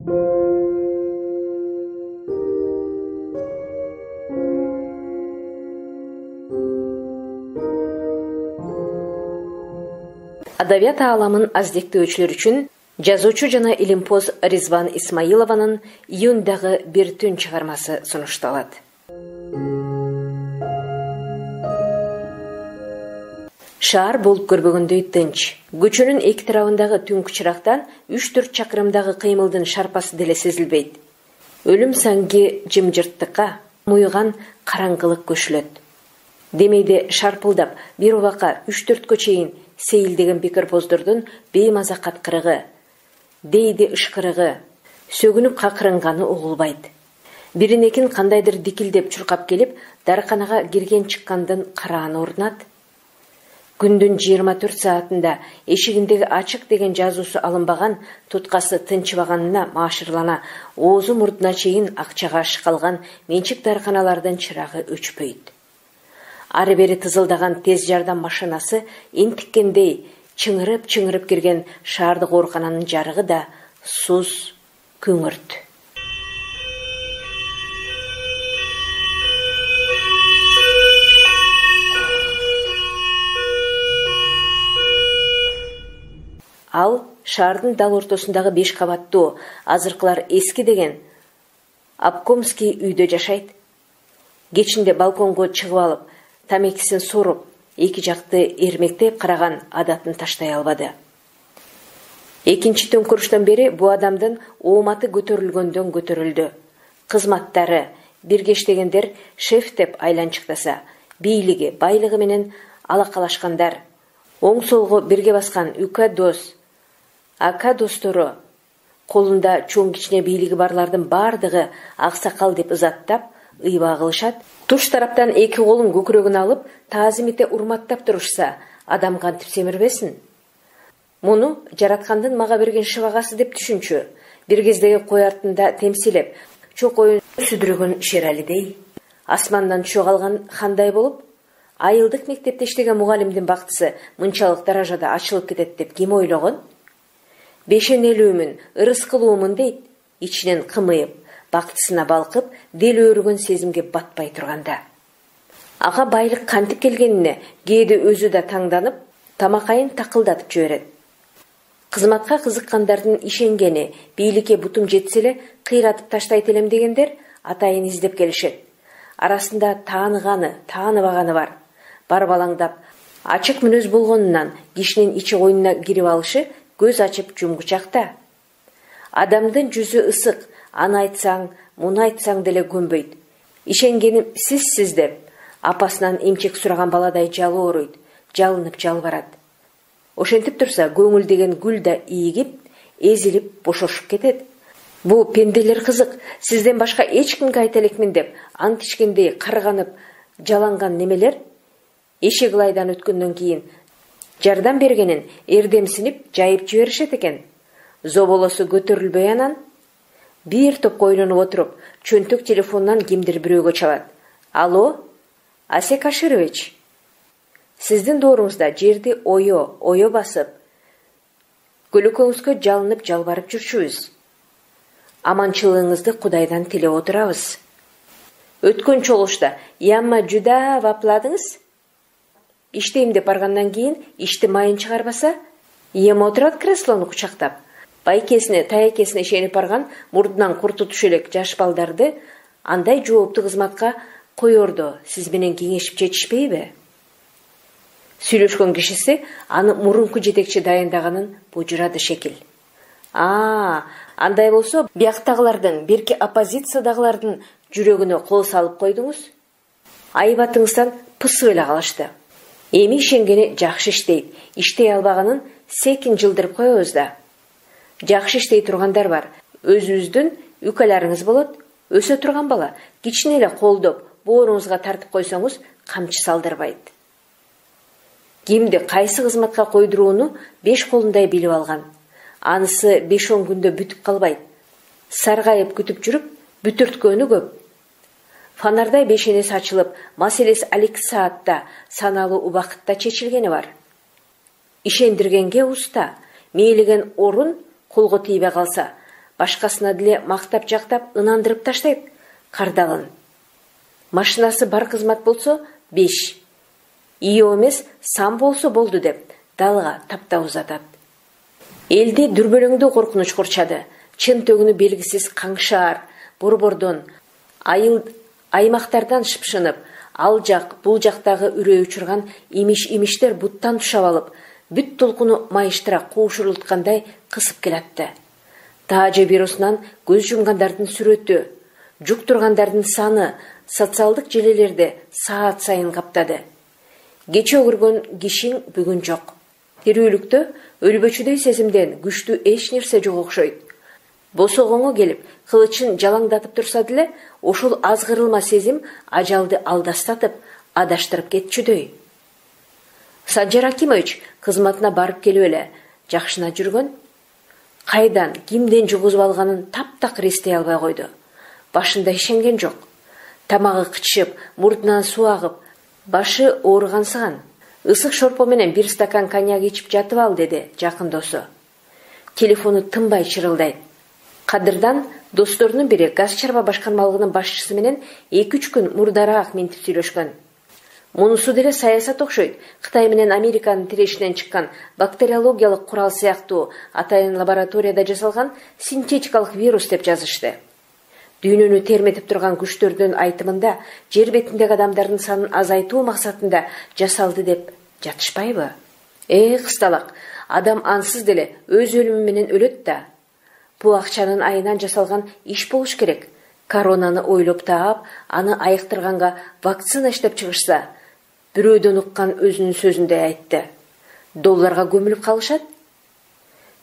Адабият ааламын аздектөөчүлөр үчүн жазуучу жана илимпоз Ризван Исмаилованын июндагы бир түн чыгармасы сунушталат. Шаар болуп көрбөгөндөй тынч. Көчөнүн эки тарабындагы түнкү чырактан 3-4 чакырымдагы кыймылдын шарпасы деле сезилбейт. Өлүм саңги жымжырттыкка, муйган караңгылык көшүлөт. Демейде шарпылдап бир убакка 3-4кө чейин сейилдеген пикирпоздордун беймаза каткырыгы, дейди ышкырыгы, сөгүнүп какырынганы угулбайт. Биринекин кандайдыр дикилдеп чуркап келип, дарканага кирген чыккандын карааны орнат. Күндүн 24 саатында эшигиндеги ачык деген жазуусу алынбаган, туткасы тынчыбаганына маашырлана, оозу мурдуна чейин акчага ашкалган менчик дарканалардын чырагы өчпөйт. Ары бери тызылдаган тез жардам машинасы интиккендей чыңырып кирген шаардык оорукананын жарыгы да суз, күңүрт. Ал шаардын дал ортосундагы 5 кабаттуу, азыркылар эски деген обкомский үйдө жашайт. Кечинде балконго чыгып алып, тамекисин соруп, эки жакты эрмектеп караган адатын таштай албады. Экинчи төңкөрүштөн бери бу адамдын ооматы көтөрүлгөндөн көтөрүлдү. Кызматтары, бирге иштегендер шеф деп айланчыктаса, бийлиги, байлыгы менен алакалашкандар, оң солго бирге баскан үка дос, ака достору, колунда чоң кичине бийлиги барлардын бардыгы аксакал деп ызаттап, ыйба кылышат. Туш тараптан эки колун көкүрөгүн алып, таазим эте урматтап турушса, адам кантип семирбесин? Муну жараткандын мага берген шыбагасы деп түшүнчү. Бир кездеги кой артында темсилеп, чокоюн сүдүрөгөн Шералидей. Асмандан чок алган хандай болуп, айылдык мектепте иштеген мугалимдин бактысы мынчалык даражада ачылып кетет деп ким ойлогон? Бешенелүүмүн, ырыс кылуумун дейт, ичинен кымыйып, бактысына балкып, дел өрүгөн сезимге батпай турганда. Ага байлык кантип келгенине кээде өзү да таңданып, тамакайын такылдатып жиберет. Кызматка кызыккандардын ишенгени, бийликке бутум жетсе эле кыйратып таштайт элем дегендер атайын издеп келишет. Арасында тааныганы, тааныбаганы бар. Бар балаңдап, ачык мүнөз болгонунан кишинин ичи коюнуна кирип алышы көз ачып жумгучакта. Адамдын жүзү ысык, аны айтсаң, муну айтсаң деле көнбөйт. Ишенгеним сизсиз деп, апасынан эмчек сураган баладай жалооруйт, жалынып жалбарат. Ошентип турса, көңүл деген гүл да ийигип, эзилип, бошошуп кетет. Бу пенделер кызык, сизден башка эч кимге айта элекмин деп, ант ичкендей карганып, жаланган немелер эшеглайдан өткөндөн кийин жардам бергенин эрдемсинип, жайып жиберишет экен. Зоболосу көтөрүлбөй анан бир топ ойлонуп отуруп, чөнтөк телефонунан кимдир бирөөгө чалат. Алло, Асек Аширович. Сиздин дооруңузда жерди ое басып, көлөкөңүзгө жалынып жалбарып жүрчүбүз. Аманчылыгыңызды Кудайдан тилеп отурабыз. Өткөн чогулушта ямма жуда вапладыңыз? Иштейм деп баргандан кийин ишти майын чыгарбаса, эме отурат креслону кучактап. Байкесине, таякесине ишенип барган мурдунан курту түшө элек жаш балдарды андай жооптуу кызматка коердо сиз менен кеңешип жетишпейби? Сүйлөшкөн кишиси аны мурунку жетекчи дайындаганын бужурады шекил. Андай болсо, бияктагылардын, берки оппозициядагылардын жүрөгүнө кол салып койдуңуз. Айбатыңыздан пысып эле калышты. Эми ишенгени жакшы иштейт, иштей албаганын секин жылдырып коебуз да. Жакшы иштей тургандар бар. Өзүңүздүн үкаларыңыз болот. Өсө турган бала кичине эле колдоп, бооруңузга тартып койсоңуз, камчы салдырбайт. Кимди кайсы кызматка койдурууну 5 колундай билип алган. Анысы 5-10 күндө бүтүп калбайт. Саргайып күтүп жүрүп, бүтүрткөнү көп. Фонардай бешенеси ачылып, маселеси 2 саатта, саналуу убакытта чечилгени бар. Ишендиргенге уста, мейлиген орун колго тийбей калса, башкасына деле мактап жактап ынандырып таштайт. Кардалын. Машинасы бар кызмат болсо 5. Ийо эмес сам болсо болду деп далга таптап узатат. Элди дүрбөлөңдүү коркунуч курчады. Чын төгүнү белгисиз каңшаар, борбордон, аймактардан шыпшынып, ал жак, бул жактагы үрөй учурган имиш-имиштер буттан тушап алып, бүт толкуну майыштыра куушурулткандай кысып келатты. Таажы вирусунан көз жумгандардын сүрөтү, жуктургандардын саны социалдык желелерде саат сайын каптады. Кече көргөн кишиң бүгүн жок. Тирүүлүктө өлбөчүдөй сезимден күчтүү эч нерсе жок окшойт. Босогоңо келип, кылычын жалаңдатып турса деле, ошол азгырылма сезим ажалды алдастатып, адаштырып кетчүдөй. Санжар Акимович кызматына барып келип эле жакшына жүргөн. Кайдан, кимден жугузуп алганын таптакыр эстей албай койду. Башында ишенген жок. Тамагы кычып, мурдунан суу агып, башы ооругансыган. Ысык шорпо менен 1 стакан коньяк ичип жатып ал, деди жакын досу. Телефону тынбай чырылдайт. Кадырдан досторунун бири газ чарба башкармалыгынын башчысы менен 2-3 күн мурдараак ментип сүйлөшкөн. Мунусу деле саясат окшойт. Кытай менен Американын тирешинен чыккан бактериологиялык курал сыяктуу атайын лабораторияда жасалган синтетикалык вирус деп жазышты. Дүйнөнү терметип турган күчтөрдүн айтымында жер бетиндеги адамдардын санын азайтуу максатында жасалды деп жатышпайбы? Кысталак, адам ансыз деле өз өлүмү менен өлөт да. Бул акчанын айынан жасалган иш болуш керек. Коронаны ойлоп таап, аны айыктырганга вакцина иштеп чыгышса, бирөөдөн уккан өзүнүн сөзүндө айтты. Долларга көмүлүп калышат.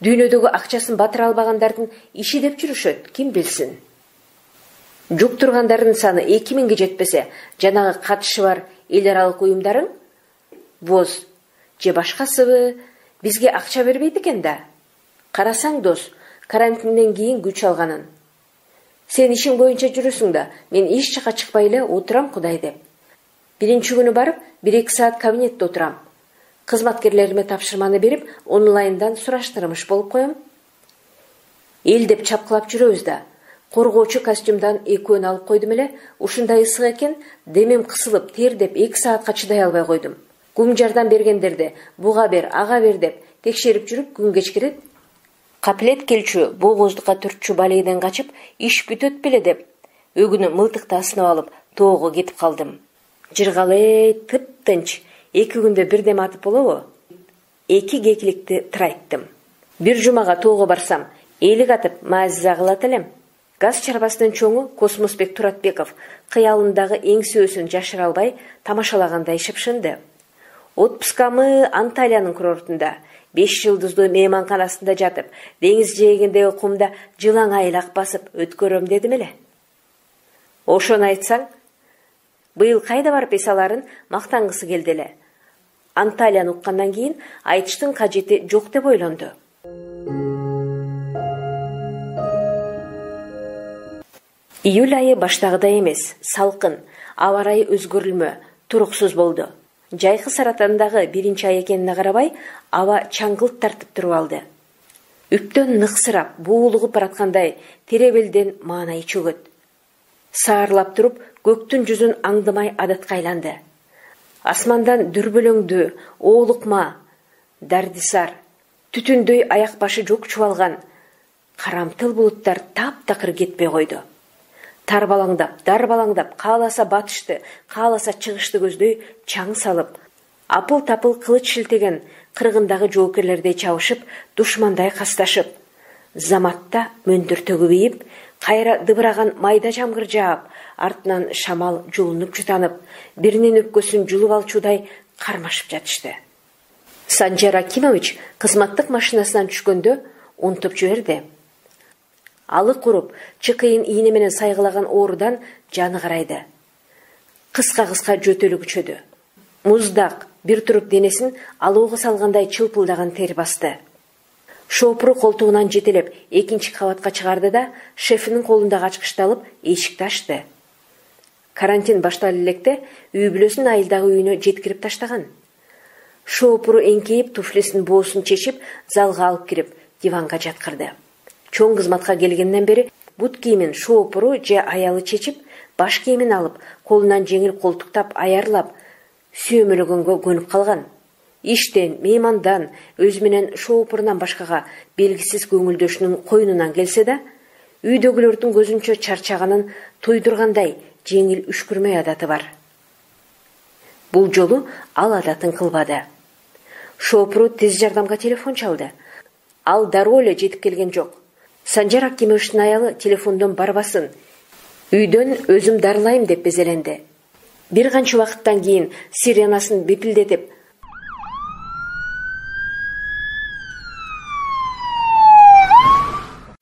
Дүйнөдөгү акчасын батыра албагандардын иши деп жүрүшөт, ким билсин. Жуктургандардын саны 2000ге жетпесе, жанагы катышы бар эл аралык уюмдарың ВОЗ же башкасыбы бизге акча бербейт экен да. Карасаң дос, карантинден кийин күч алганын. Сен ишиң боюнча жүрөсүң да, мен эч жака чыкпай эле отурам Кудай деп. Биринчи күнү барып, 1-2 саат кабинетте отурам. Кызматкерлериме тапшырманы берип, онлайндан сураштырмыш болуп коем. Эл деп чапкылап жүрөбүз да. Коргоочу костюмдан экөөнү алып койдум эле, ушундай ысык экен, демем кысылып, тердеп 2 саатка чыдай албай койдум. Күн жардам бергендерди, буга бер, ага бер деп текшерип жүрүп, күн кечкирет. Каплет келчү богоздукка түртчү балейден качып, иш бүтөт беле деп, өгүнү мылтыкта асынып алып, тоого кетип калдым. Жыргалай, тып-тынч, 2 күндө бирдем атып болобу? 2 кекиликти тырайттым. Бир жумага тоого барсам, элик атып маазиза кылат элем. Газ чарбасынын чоңу Космосбек Туратбеков кыялындагы эңсөөсүн жашыра албай тамашалагандай шыпшынды. Отпускамы Анталиянын курортунда 5 жылдыздуу мейманканасында жатып, деңиз жээгиндеги кумда жылаң айлак басып өткөрөм дедим эле. Ошону айтсаң, быйыл кайда барып эс аларын мактангысы келди эле. Анталияны уккандан кийин айтыштын кажети жок деп ойлонду. Июль айы баштагыдай эмес, салкын, аба ырайы өзгөрүлмө, туруксуз болду. Жайкы Саратандагы 1-чи ай экенине карабай, аба чаңгылт тартып туруп алды. Үптөн ныксырап, буулугуп бараткандай теребелден маанай чөгөт. Саарлап туруп, көктүн жүзүн аңдымай адатка айланды. Асмандан дүрбөлөңдүү, оолукма, дардисар, түтүндөй аяк башы жок чубалган карамтыл булуттар таптакыр кетпей койду. Дарбалаңдап, кааласа батышты, кааласа чыгышты көздөй чаң салып, апыл-тапыл кылыч шилтеген кыргындагы жоокерлердей чабышып, душмандай касташып, заматта мөндүр төгүбейип, кайра дыбыраган майда жамгыр жаап, артынан шамал жулунуп жутанып, биринин өпкөсүн жулуп алчудай кармашып жатышты. Санжар Акимович кызматтык машинасынан түшкөндө унтуп жиберди. Алы куруп, чыкыйын ийне менен сайгылаган оорудан жаны карайды. Кыска-кыска жөтөлү күчөдү. Муздак, бир туруп денесин алоого салгандай чылпылдаган тер басты. Шоопуру колтугунан жетелеп, 2-чи кабатка чыгарды да, шефинин колундагы ачкычты алып, эшикти ачты. Карантин башталып электе үй бүлөсүн айылдагы үйүнө жеткирип таштаган. Шоопуру эңкейип, туфлисинин боосун чечип, залга алып кирип, диванга жаткырды. Чоң кызматка келгенден бери бут кийимин шоопуру же аялы чечип, баш кийимин алып, колунан жеңил колтуктап аярлап, сүйөмөлөгөнгө көнүп калган. Иштен, меймандан, өзү менен шоопурунан башкага белгисиз көңүлдөшүнүн койнунан келсе да, үйдөгүлөрдүн көзүнчө чарчаганын тойдургандай жеңил үшкүрмөй адаты бар. Бул жолу ал адатын кылбады. Шоопуру тез жардамга телефон чалды. Ал дароо эле жетип келген жок. Санжар Акимовичтин аялы телефондон барбасын. Үйдөн өзүм дарылайм деп безеленди. Бир канча убакыттан кийин сиренасын бепилдетип,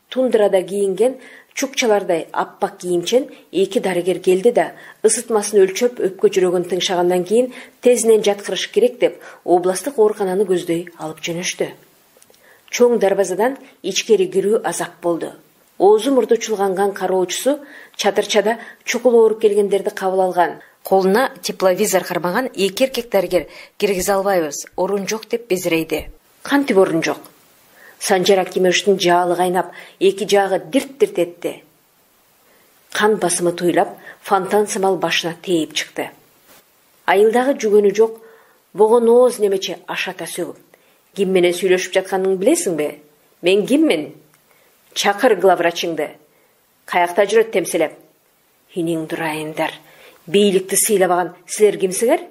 тундрада кийинген чукчалардай аппак кийимчен эки дарыгер келди да, ысытмасын өлчөп өпкө жүрөгүн тыңшагандан кийин тезинен жаткырыш керек деп областтык оорукананы көздөй алып жөнөштү. Чоң дарбазадан ичкери кирүү азап болду. Оозу мурду чулганган кароочусу чатырчада чукул ооруп келгендерди кабыл алган. Колуна тепловизор кармаган эки эркек дарыгер киргизе албайбыз, орун жок деп безирейди. Кантип орун жок? Санжар Акимовичтин жаалы кайнап, эки жагы дирт-дирт этти. Кан басымы туйлап, фонтан сымал башына тээп чыкты. Айылдагы жүгөнү жок, богон ооз немече ашата сөгүп. Ким менен сүйлөшүп жатканыңды билесиңби? Мен киммин? Чакыр главврачыңды. Каякта жүрөт темселеп? Иниң дурайындар. Бийликти сыйлабаган силер кимсиңер?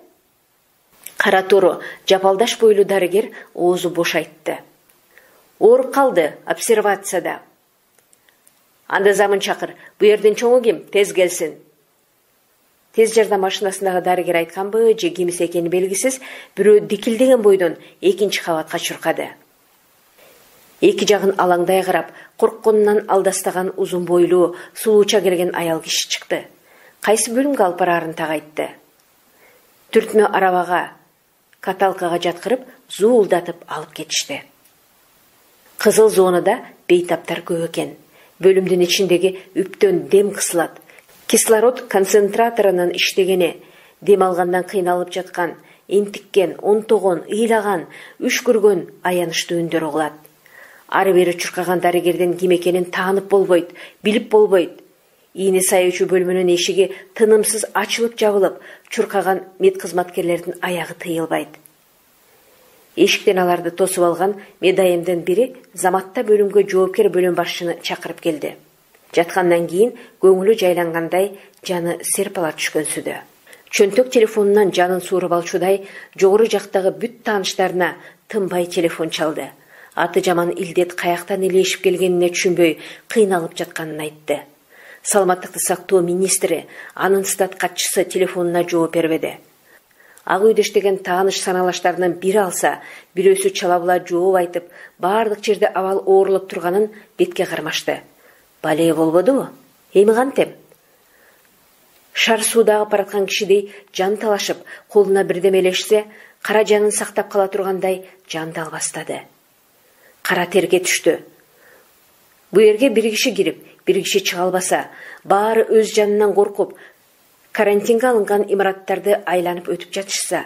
Кара тору, жапалдаш бойлуу дарыгер оозу бош айтты. Ооруп калды обсервацияда. Анда замын чакыр, бу жердин чоңу ким? Тез келсин. Тез жардам машинасындагы дарыгер айтканбы, же кимиси экени белгисиз, бирөө дикилдеген бойдон экинчи кабатка чуркады. Эки жагын алаңдай карап, коркконунан алдастаган узун бойлуу, сулууча келген аял киши чыкты. Кайсы бөлүмгө алып бараарын так айтты. Түртмө арабага, каталкага жаткырып, зуулдатып алып кетишти. Кызыл зонада бейтаптар көп экен. Бөлүмдүн ичиндеги үптөн дем кысылат. Кислород концентраторунун иштегени, дем алгандан кыйналып жаткан, энтиккен, онтогон, ыйлаган, үшкүргөн аянычтуу үндөр угулат. Ары бери чуркаган дарыгердин ким экенин таанып болбойт, билип болбойт. Ийни сайуучу бөлмөнүн эшиги тынымсыз ачылып жабылып, чуркаган медкызматкерлердин аягы тыйылбайт. Эшиктен аларды тосуп алган медайымдын бири заматта бөлүмгө жоопкер бөлүм башчыны чакырып келди. Жаткандан кийин көңүлү жайлангандай, жаны серпала түшкөнсүдө. Чөнтөк телефонунан жанын сууруп алчудай жогору жактагы бүт тааныштарына тынбай телефон чалды. Аты жаман илдет каяктан илешип келгенине түшүнбөй кыйналып жатканын айтты. Саламаттыкты сактоо министри, анын стат катчысы телефонуна жооп бербеди. Ак үйдө иштеген тааныш саналаштарынын бири алса, бирөөсү чалабыла жооп айтып, баардык жерде абал оорулуп турганын бетке кармашты. Бале болбодубу? Эми кантем? Шар суудагы бараткан кишидей жан талашып, колуна бирдеме элешсе, кара жанын сактап кала тургандай жанды албастады. Кара терге түштү. Бу жерге бир киши кирип, бир киши чыга албаса, баары өз жанынан коркуп, карантинге алынган имараттарды айланып өтүп жатышса,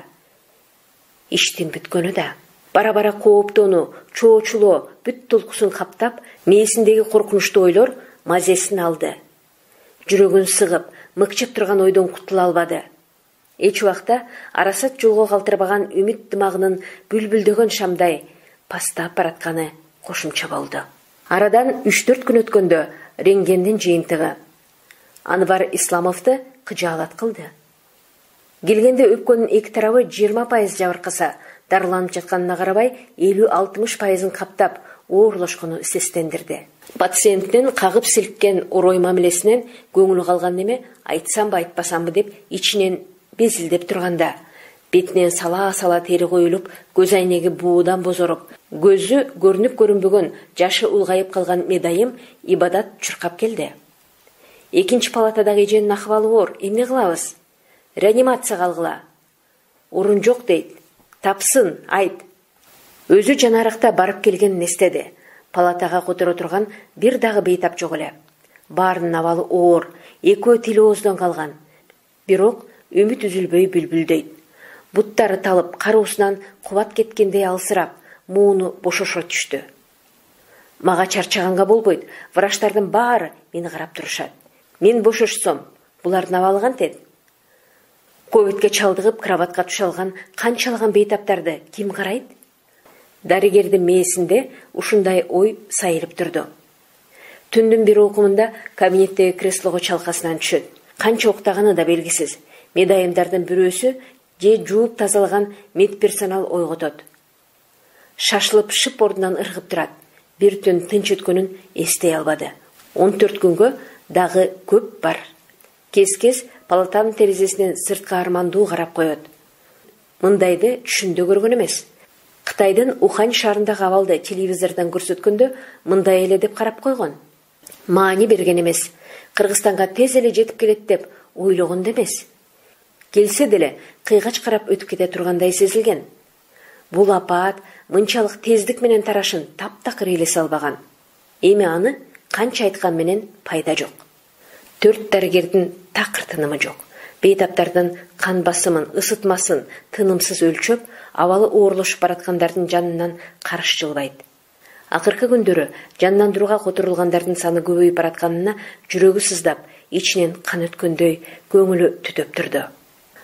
иштин бүткөнү да. Бара-бара кооптоону, чоочулоо бүт толкусун каптап, мээсиндеги коркунучтуу ойлор мазесин алды. Жүрөгүн сыгып, мыкчып турган ойдон кутула албады. Эч убакта арасат жолго калтырбаган үмүт дымагынын бүлбүлдөгөн шамдай пастап баратканы кошумча болду. Арадан 3-4 күн өткөндө рентгендин жыйынтыгы Анвар Исламовду кыжаалат кылды. Келгенде өпкөнүн эки тарабы 20% жабыркаса, дарыланып жатканына карабай 50-60%-ын каптап оорлошкону сестендирди. Пациенттин кагып силккен орой мамилесинен көңүлү калган неме айтсамбы айтпасамбы деп ичинен безилдеп турганда, бетинен сала-сала тери коюлуп, көз айнеги буудан бозоруп, көзү көрүнүп көрүнбөгөн, жашы улгайып калган медайым Ибадат чуркап келди. Экинчи палатадагы эженин акыбалы оор, эмне кылабыз? Реанимацияга алгыла. Орун жок дейт. Тапсын, айт. Өзү жанаракта барып келгенин эстеди. Палатага которо турган бир дагы бейтап жок эле. Баарынын абалы оор, экөө тили ооздон калган. Бирок үмүт үзүлбөй бүлбүлдөйт. Буттары талып, кароосунан кубат кеткендей алсырап, мууну бошошо түштү. Мага чарчаганга болбойт. Врачтардын баары мени карап турушат. Мен бошошсом, булардын абалы кантет? Ковидке чалдыгып кроватка түшө алган канчалаган бейтаптарды ким карайт? Дарыгердин мээсинде ушундай ой сайылып турду. Түндүн бир окумунда кабинеттеги креслого чалкасынан түшөт. Канча уктаганы да белгисиз. Медайымдардын бирөөсү же жууп тазалаган медперсонал ойготот. Шашылып шып ордунан ыргып турат. Бир түн тынч өткөнүн эстей албады. 14 күнгө дагы көп бар. Кез-кез палатанын терезесинен сыртка армандуу карап коет. Мындайды түшүндө көргөн эмес. Кытайдын Ухань шаарындагы абалды телевизордон көрсөткөндө мындай эле деп карап койгон. Маани берген эмес. Кыргызстанга тез эле жетип келет деп ойлогон да эмес. Келсе деле кыйгач карап өтүп кете тургандай сезилген. Бул апаат мынчалык тездик менен тарашын таптакыр элесе албаган. Эми аны канча айткан менен пайда жок. 4 дарыгердин такыр тынымы жок. Бейтаптардын кан басымын, ысытмасын тынымсыз өлчөп, абалы оорлошуп бараткандардын жанынан караш жылбайт. Акыркы күндөрү жандандырууга которулгандардын саны көбөйүп баратканына жүрөгү сыздап, ичинен кан өткөндөй, көңүлү түтөп турду.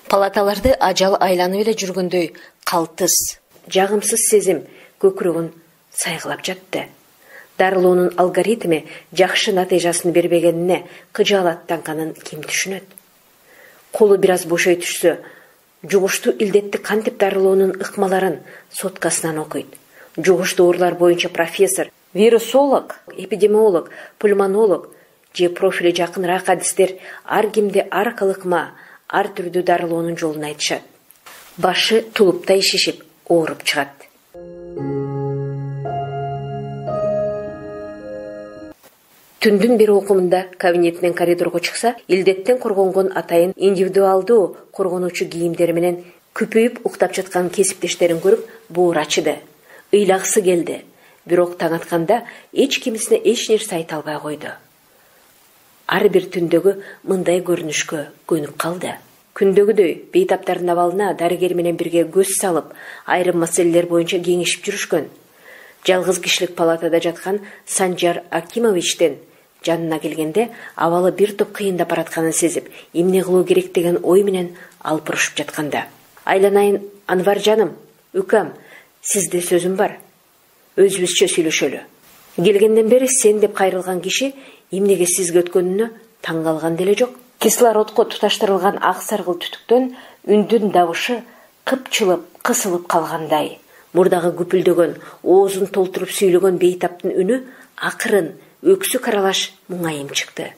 Палаталарды ажал айланып эле жүргөндөй калтыс, жагымсыз сезим көкүрөгүн сайгылап жатты. Дарылоонун алгоритми жакшы натыйжасын бербегенине кыжаалаттанганын ким түшүнөт? Колу бир аз бошой түшсө, жугуштуу илдетти кантип дарылоонун ыкмаларын соткасынан окуйт. Жугуштуу оорулар боюнча профессор, вирусолог, эпидемиолог, пульмонолог же профили жакыныраак адистер ар кимди ар кылыкма, ар түрдүү дарылоонун жолун айтышат. Башы тулуптай шишип, ооруп чыгат. Түндүн бир окумунда кабинетинен коридорго чыкса, илдеттен коргонгон атайын индивидуалдуу коргонуучу кийимдери менен күпөйүп уктап жаткан кесиптештерин көрүп, боор ачыды. Ыйлагысы келди. Бирок таң атканда эч кимисине эч нерсе айта албай койду. Ар бир түндөгү мындай көрүнүшкө көнүп калды. Күндөгүдөй бейтаптардын абалына дарыгер менен бирге көз салып, айрым маселелер боюнча кеңешип жүрүшкөн. Жалгыз кишилик палатада жаткан Санжар Акимовичтен жанына келгенде абалы бир топ кыйындап баратканын сезип, эмне кылуу керек деген ой менен алпырышып жатканда. Айланайын, Анвар жаным, үкам, сизде сөзүм бар. Өзүбүзчө сүйлөшөлү. Келгенден бери сен деп кайрылган киши эмнеге сизге өткөнүнө таң калган деле жок. Кислородко туташтырылган ак саргыл түтүктөн үндүн дабышы кыпчылып, кысылып калгандай. Мурдагы күпүлдөгөн, оозун толтуруп сүйлөгөн бейтаптын үнү акырын, өксүк аралаш муңайым чыкты.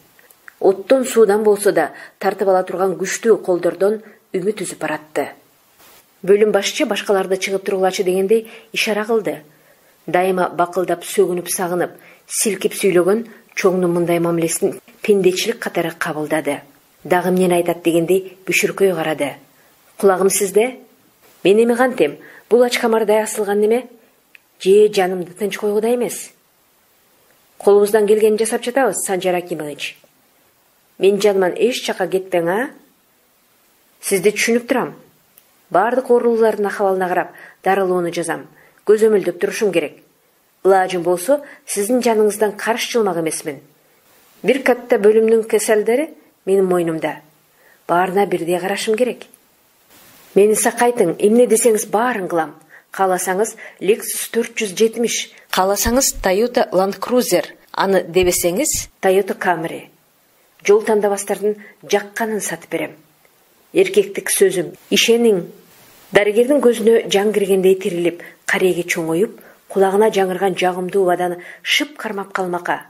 Оттон суудан болсо да тартып ала турган күчтүү колдордон үмүт үзүп баратты. Бөлүм башчы башкаларды чыгып тургулачы дегендей ишара кылды. Дайыма бакылдап, сөгүнүп, сагынып, силкип сүйлөгөн чоңдун мындай мамилесин пендечилик катары кабылдады. Дагы эмнени айтат дегендей бүшүркөй карады. Кулагым сизде? Мен эми кантем? Бул ачкамардай асылган неме? Же жанымды тынч койгудай эмес? Колубуздан келгенин жасап жатабыз, Санжар Акимович. Мен жаныман эч жака кетпең, а? Сизди түшүнүп турам. Бардык оорулуулардын акыбалына карап, дарылоону жазам. Көзөмөлдөп турушум керек. Ылажым болсо, сиздин жаныңыздан карш жылмак эмесмин. Бир катта бөлүмнүн кеселдери менин мойнумда. Баарына бирдей карашым керек. Мени сакайтың, эмне десеңиз баарын кылам. Кааласаңыз Lexus 470, кааласаңыз Toyota Land Cruiser, аны дебесеңиз Toyota Camry. Жол тандабастардын жакканын сатып берем. Эркектик сөзүм, ишениң. Дарыгердин көзүнө жан киргендей тирилип, кареги чоңоюп, кулагына жаңырган жагымдуу убаданы шып кармап калмакка.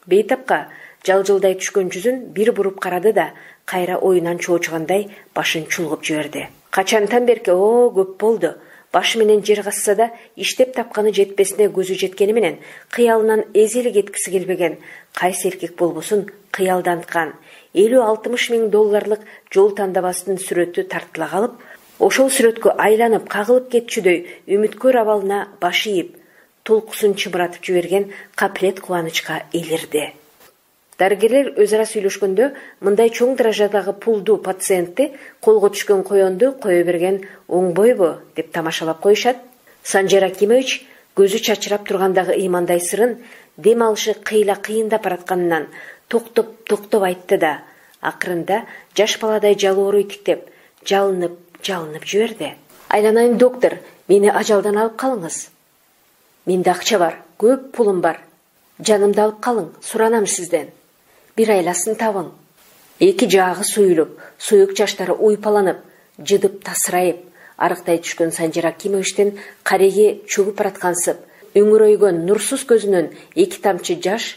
Бейтапка жалжылдай түшкөн жүзүн бир буруп карады да, кайра оюнан чоочугандай башын чулгуп жиберди. Качантан берки, көп болду. Башы менен жер касса да иштеп тапканы жетпесине көзү жеткени менен кыялынан эзели кеткиси келбеген, кайсы эркек болбосун кыялданткан 50-60 миң долларлык жол тандабасынын сүрөтү тартыла калып, ошол сүрөткө айланып кагылып кетчүдөй үмүткөр абалына баш ийип, толкусун чымыратып жиберген каплет кубанычка элирди. Дарыгерлер өз ара сүйлөшкөндө мындай чоң даражадагы пулду пациентти колго түшкөн коёнду кое берген оңбойбу деп тамашалап коюшат. Санжар Акимович көзү чачырап тургандагы ыймандай сырын дем алышы кыйла кыйындап баратканынан токтоп айтты да, акырында жаш баладай жалоору итиктеп, жалынып жиберди. Айланайын доктор, мени ажалдан алып калыңыз. Менде акча бар, көп пулум бар. Жанымды алып калың, суранам сизден. Бир айласын табың. Эки жагы суюлуп, суюк жаштары уйпаланып, жыдып тасырайып, арыктай түшкөн Санжар Акимовичтен кареге чөгүп бараткансып, өңүрөйгөн нурсуз көзүнөн эки тамчы жаш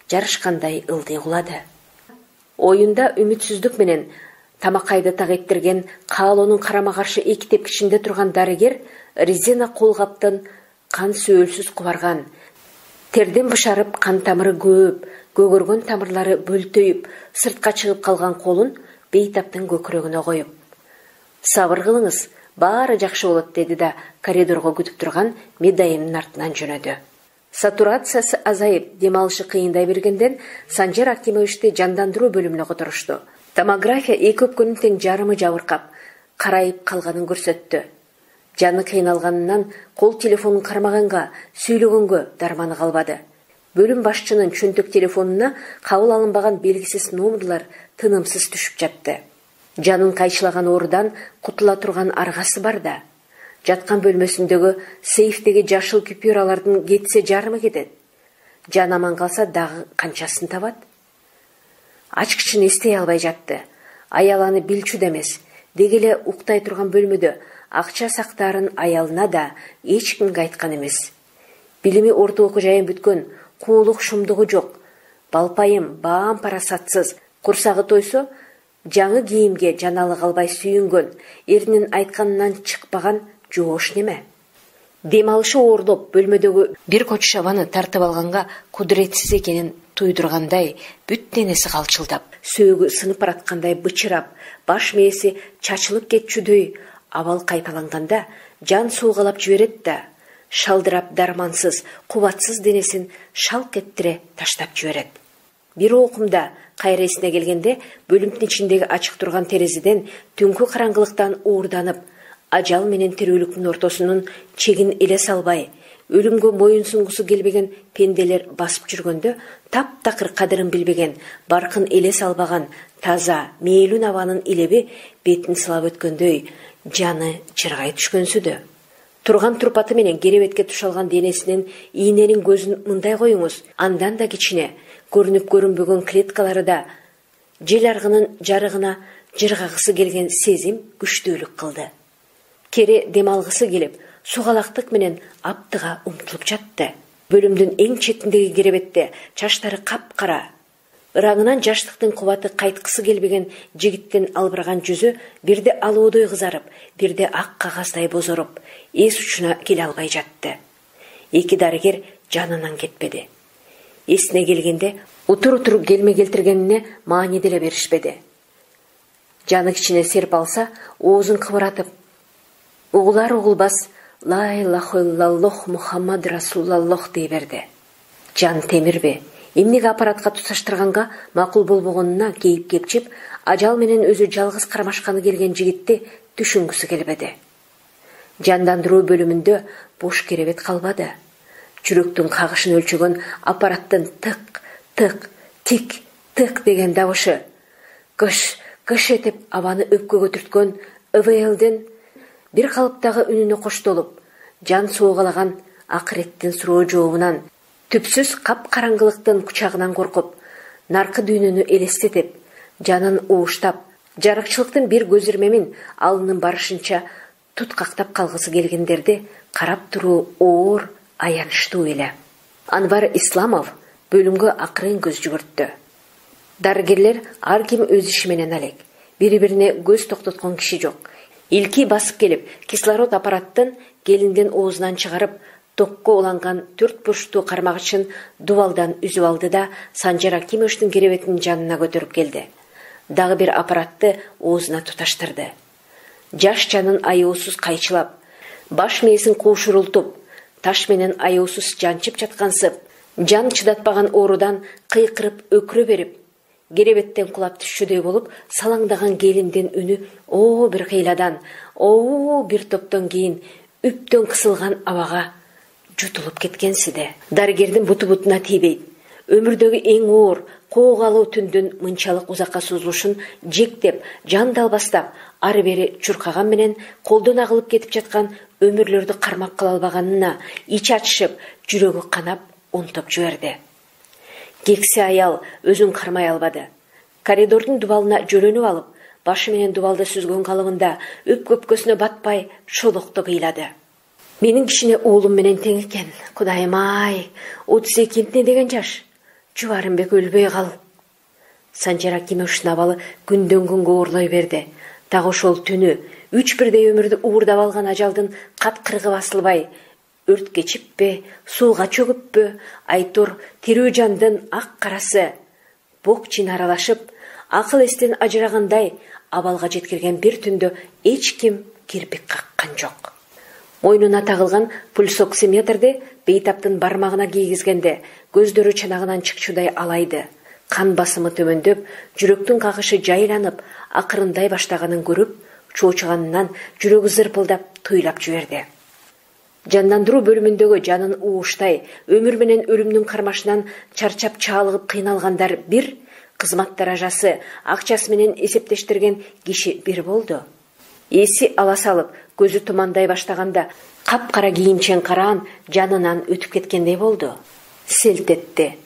жарышкандай ылдый кулады. Оюнда үмүтсүздүк менен тамакайды так эттерген Каалонун карама каршы эки тепкичинде турган дарыгер резина колгаптын кан сөөлсүз кубарган, терден бышарып кан тамыры көп, көгөргөн тамырлары бөлтөйүп, сыртка чыгып калган колун бейтаптын көкүрөгүнө коюп, сабыр кылыңыз, баары жакшы болот деди да коридорго күтүп турган медайымдын артынан жөнөдү. Сатурациясы азайып, дем алышы кыйындай бергенден Санжар Акимовичти жандандыруу бөлүмүнө которушту. Томография эки өпкөнүн тең жарымы жабыркап, карайып калганын көрсөттү. Жаны кыйналганынан кол телефонун кармаганга, сүйлөгөнгө дарманы калбады. Бөлүм башчынын чөнтөк телефонуна кабыл алынбаган белгисиз номерлар тынымсыз түшүп жатты. Жанын кайчылаган оорудан кутула турган аргасы бар да. Жаткан бөлмөсүндөгү сейфтеги жашыл купюралардын кетсе жарымы кетет. Жан аман калса дагы канчасын табат? Ачкычын эстей албай жатты. Аяланы билчүд эмес, дегеле уктай турган бөлмөдө акча сактаарын аялына да эч кимге айткан эмес. Билими орто окуу жайын бүткөн, куулук шумдугу жок, балпайым, баам парасатсыз, курсагы тойсо, жаңы кийимге жаналы калбай сүйүнгөн, эринин айтканынан чыкпаган жоош неме? Дем алышы оорлоп, бөлмөдөгү бир коч шабаны тартып алганга кудуретсиз экенин туйдургандай, бүт денеси калчылдап, сөөгү сынып бараткандай бычырап, баш мээси чачылып кетчүдөй абал кайталанганда, жан суугалап жиберет да, шалдырап дармансыз, кубатсыз денесин шалк эттире таштап жиберет. Бир окумда кайра эсине келгенде, бөлүмдүн ичиндеги ачык турган терезеден түнкү караңгылыктан уурданып, ажал менен тирүүлүктүн ортосунун чегин эле салбай, өлүмгө моюн сунгусу келбеген пенделер басып жүргөндө, таптакыр кадырын билбеген, баркын эле салбаган, таза, мээлүү абанын илеби бетин сылап өткөндөй, жаны чыргай түшкөнсүдө. Турган турпаты менен керебетке тушалган денесинен ийненин көзүн мындай коюңуз, андан да кичине, көрүнүп көрүнбөгөн клеткалары да жел аргынын жарыгына жыргагысы келген сезим күчтүүлүк кылды. Кере дем алгысы келип, сугалактык менен аптыга умтулуп жатты. Бөлүмдүн эң четиндеги керебетте чачтары капкара, ыраңынан жаштыктын кубаты кайткысы келбеген жигиттин албыраган жүзү бирде алоодой кызарып, бирде ак кагаздай бозоруп, эс учуна келе албай жатты. Эки дарыгер жанынан кетпеди. Эсине келгенде утур келме келтиргенине маани деле беришпеди. Жаны кичине серп алса, оозун кыбыратып, угулар угулбас ла илаха иллаллох Мухаммад Расулаллох дей берди. Жан темирби? Эмнеге аппаратка туташтырганга макул болбогонуна кейип кепчип, ажал менен өзү жалгыз кармашканы келген жигитти түшүнгүсү келбеди. Жандандыруу бөлүмүндө бош керебет калбады. Жүрөктүн кагышын өлчөгөн аппараттын тык, тык, тик, тык деген дабышы, кыш, кыш этип абаны өпкөгө түрткөн ИВЛден бир калыптагы үнүнө коштолуп, жан суугалаган акыреттин суроо жообунан, түпсүз капкараңгылыктын кучагынан коркуп, наркы дүйнөнү элестетип, жанын ууштап, жарыкчылыктын бир көзирмемин алынын барышынча туткактап калгысы келгендерди карап туруу оор, аянычтуу эле. Анвар Исламов бөлүмгө акырын көз жүгүрттү. Дарыгерлер ар ким өз иши менен алек. Бири-бирине көз токтоткон киши жок. Илки басып келип, кислород аппараттын келинден оозунан чыгарып, токко уланган 4 бурчтуу кармагычын дубалдан үзүп алды да Санжар Акимовичтин керебетинин жанына көтөрүп келди. Дагы бир аппаратты оозуна туташтырды. Жаш жанын аяусуз кайчылап, баш мээсин куушурултуп, таш менен аяусуз жанчып жаткансып, жан чыдатпаган оорудан кыйкырып өкүрө берип, керебеттен кулап түшчүдөй болуп, салаңдаган келиндин үнү о бир кыйладан, о бир топтон кийин үптөн кысылган абага жутулуп кеткенсиде. Дарыгердин буту-бутуна тийбейт. Өмүрдөгү эң оор, коокалуу түндүн мынчалык узакка созулушун жектеп, жан далбастап, ары бери чуркаган менен колдон агылып кетип жаткан өмүрлөрдү кармак кыла албаганына ичи ачышып, жүрөгү канап, онтоп жиберди. Кекси аял өзүн кармай албады. Коридордун дубалына жөлөнүп алып, башы менен дубалды сүзгөн калыбында өпкөпкөсүнө батпай шолокту кыйлады. Менин кичине уулум менен тең экен. Кудайым-ай, 32 деген жаш. Жубарымбек өлбөй кал. Санжар Акимовичтин абалы күндөн күнгө оорлой берди. Так ошол түнү 3 бирдей өмүрдү уурдап алган ажалдын кат-кыргы басылбай, өрт кечиппи, сууга чөгүппү, айтор тирүү жандын ак карасы бок чин аралашып, акыл эстен ажырагандай абалга жеткирген бир түндө эч ким кирпик каккан жок. Мойнуна тагылган пульсоксиметрди бейтаптын бармагына кийгизгенде көздөрү чанагынан чыкчудай алайды. Кан басымы төмөндөп, жүрөктүн кагышы жайланып, акырындай баштаганын көрүп, чоочуганынан жүрөгү зырпылдап, туйлап жиберди. Жандандыруу бөлүмүндөгү жанын ууштай, өмүр менен өлүмдүн кармашынан чарчап чаалыгып кыйналгандар бир, кызмат даражасы, акчасы менен эсептештирген киши бир болду. Эси ала салып, көзү тумандай баштаганда, капкара кийимчен караан жанынан өтүп кеткендей болду. Селт этти.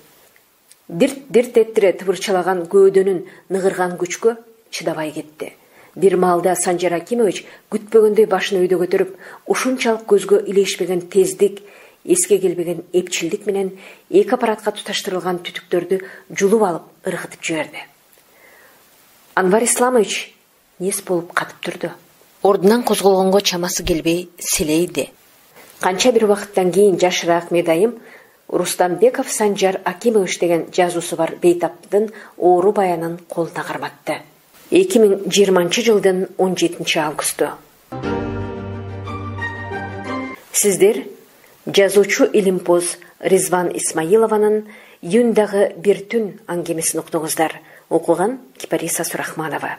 Дирт эттире тыбырчалаган көөдөнүн ныгырган күчкө чыдабай кетти. Бир маалда Санжар Акимович күтпөгөндөй башын өйдө көтөрүп, ушунчалык көзгө илешпеген тездик, эске келбеген эпчилдик менен эки аппаратка туташтырылган түтүктөрдү жулуп алып, ыргытып жиберди. Анвар Исламович нес болуп катып турду. Ордунан козголгонго чамасы келбей силейди. Канча бир убакыттан кийин жашыраак медайым Рустамбеков Санжар Акимович деген жазуусу бар бейтаптын оору баянын колуна карматты. 2020 жылдын 17 августу. Сиздер жазуучу илимпоз Ризван Исмаилованын «Юндагы бир түн» аңгемесин уктуңуздар. Окуган Кипариса Сурахманова.